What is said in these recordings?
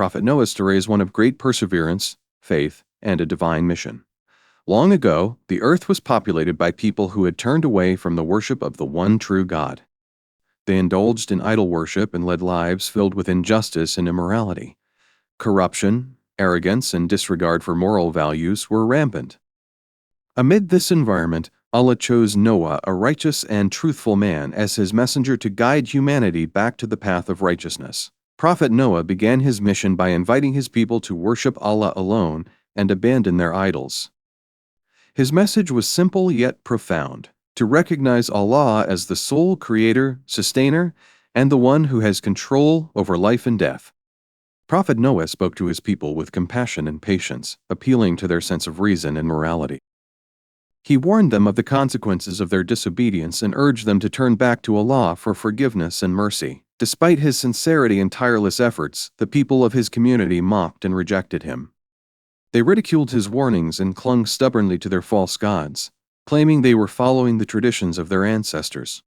Prophet Noah's story is one of great perseverance, faith, and a divine mission. Long ago, the earth was populated by people who had turned away from the worship of the one true God. They indulged in idol worship and led lives filled with injustice and immorality. Corruption, arrogance, and disregard for moral values were rampant. Amid this environment, Allah chose Noah, a righteous and truthful man, as his messenger to guide humanity back to the path of righteousness. Prophet Noah began his mission by inviting his people to worship Allah alone and abandon their idols. His message was simple yet profound: to recognize Allah as the sole creator, sustainer, and the one who has control over life and death. Prophet Noah spoke to his people with compassion and patience, appealing to their sense of reason and morality. He warned them of the consequences of their disobedience and urged them to turn back to Allah for forgiveness and mercy. Despite his sincerity and tireless efforts, the people of his community mocked and rejected him. They ridiculed his warnings and clung stubbornly to their false gods, claiming they were following the traditions of their ancestors.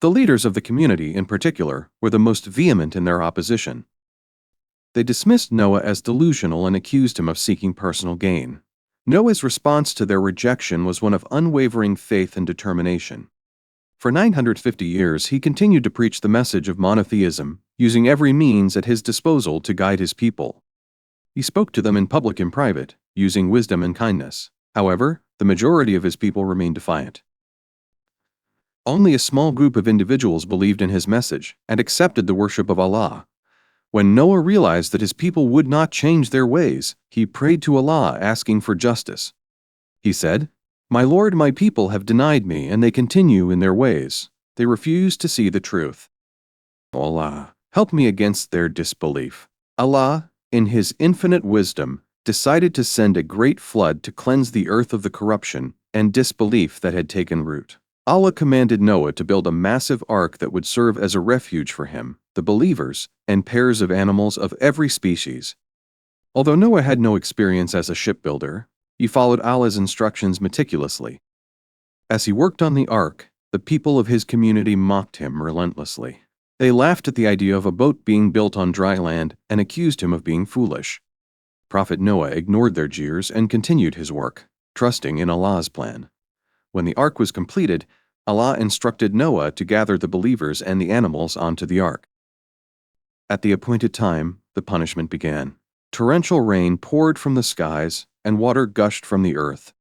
The leaders of the community, in particular, were the most vehement in their opposition. They dismissed Noah as delusional and accused him of seeking personal gain. Noah's response to their rejection was one of unwavering faith and determination. For 950 years, he continued to preach the message of monotheism, using every means at his disposal to guide his people. He spoke to them in public and private, using wisdom and kindness. However, the majority of his people remained defiant. Only a small group of individuals believed in his message and accepted the worship of Allah. When Noah realized that his people would not change their ways, he prayed to Allah, asking for justice. He said, "My Lord, my people have denied me, and they continue in their ways. They refuse to see the truth. Allah, help me against their disbelief." Allah, in His infinite wisdom, decided to send a great flood to cleanse the earth of the corruption and disbelief that had taken root. Allah commanded Noah to build a massive ark that would serve as a refuge for him, the believers, and pairs of animals of every species. Although Noah had no experience as a shipbuilder, he followed Allah's instructions meticulously. As he worked on the ark, the people of his community mocked him relentlessly. They laughed at the idea of a boat being built on dry land and accused him of being foolish. Prophet Noah ignored their jeers and continued his work, trusting in Allah's plan. When the ark was completed, Allah instructed Noah to gather the believers and the animals onto the ark. At the appointed time, the punishment began. Torrential rain poured from the skies, and water gushed from the earth.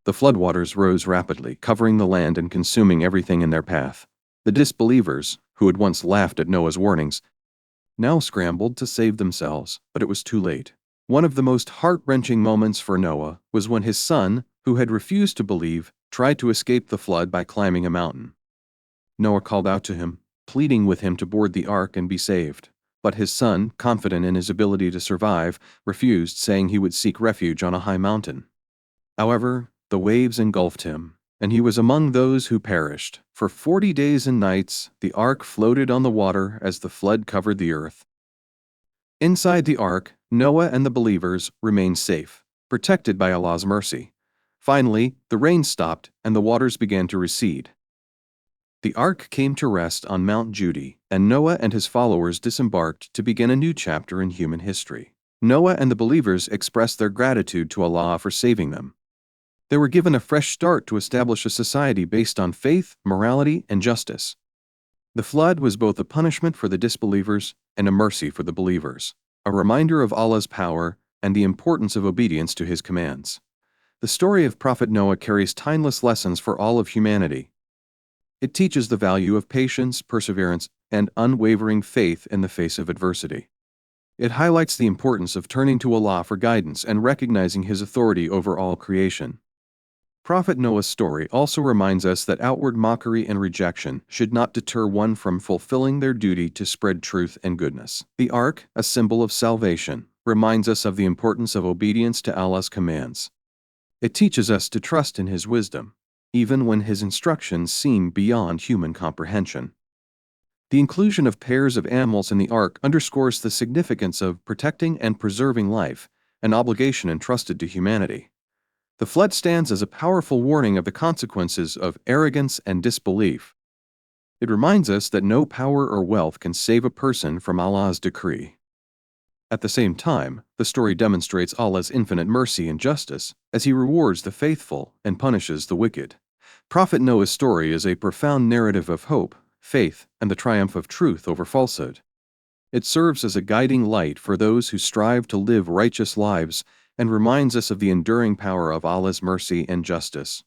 The floodwaters rose rapidly, covering the land and consuming everything in their path. The disbelievers, who had once laughed at Noah's warnings, now scrambled to save themselves, but it was too late. One of the most heart-wrenching moments for Noah was when his son, who had refused to believe, tried to escape the flood by climbing a mountain. Noah called out to him, pleading with him to board the ark and be saved. But his son, confident in his ability to survive, refused, saying he would seek refuge on a high mountain. However, the waves engulfed him, and he was among those who perished. For 40 days and nights, the ark floated on the water as the flood covered the earth. Inside the ark, Noah and the believers remained safe, protected by Allah's mercy. Finally, the rain stopped and the waters began to recede. The ark came to rest on Mount Judy, and Noah and his followers disembarked to begin a new chapter in human history. Noah and the believers expressed their gratitude to Allah for saving them. They were given a fresh start to establish a society based on faith, morality, and justice. The flood was both a punishment for the disbelievers and a mercy for the believers, a reminder of Allah's power and the importance of obedience to His commands. The story of Prophet Noah carries timeless lessons for all of humanity. It teaches the value of patience, perseverance, and unwavering faith in the face of adversity. It highlights the importance of turning to Allah for guidance and recognizing His authority over all creation. Prophet Noah's story also reminds us that outward mockery and rejection should not deter one from fulfilling their duty to spread truth and goodness. The ark, a symbol of salvation, reminds us of the importance of obedience to Allah's commands. It teaches us to trust in His wisdom, even when His instructions seem beyond human comprehension. The inclusion of pairs of animals in the ark underscores the significance of protecting and preserving life, an obligation entrusted to humanity. The flood stands as a powerful warning of the consequences of arrogance and disbelief. It reminds us that no power or wealth can save a person from Allah's decree. At the same time, the story demonstrates Allah's infinite mercy and justice, as He rewards the faithful and punishes the wicked. Prophet Noah's story is a profound narrative of hope, faith, and the triumph of truth over falsehood. It serves as a guiding light for those who strive to live righteous lives and reminds us of the enduring power of Allah's mercy and justice.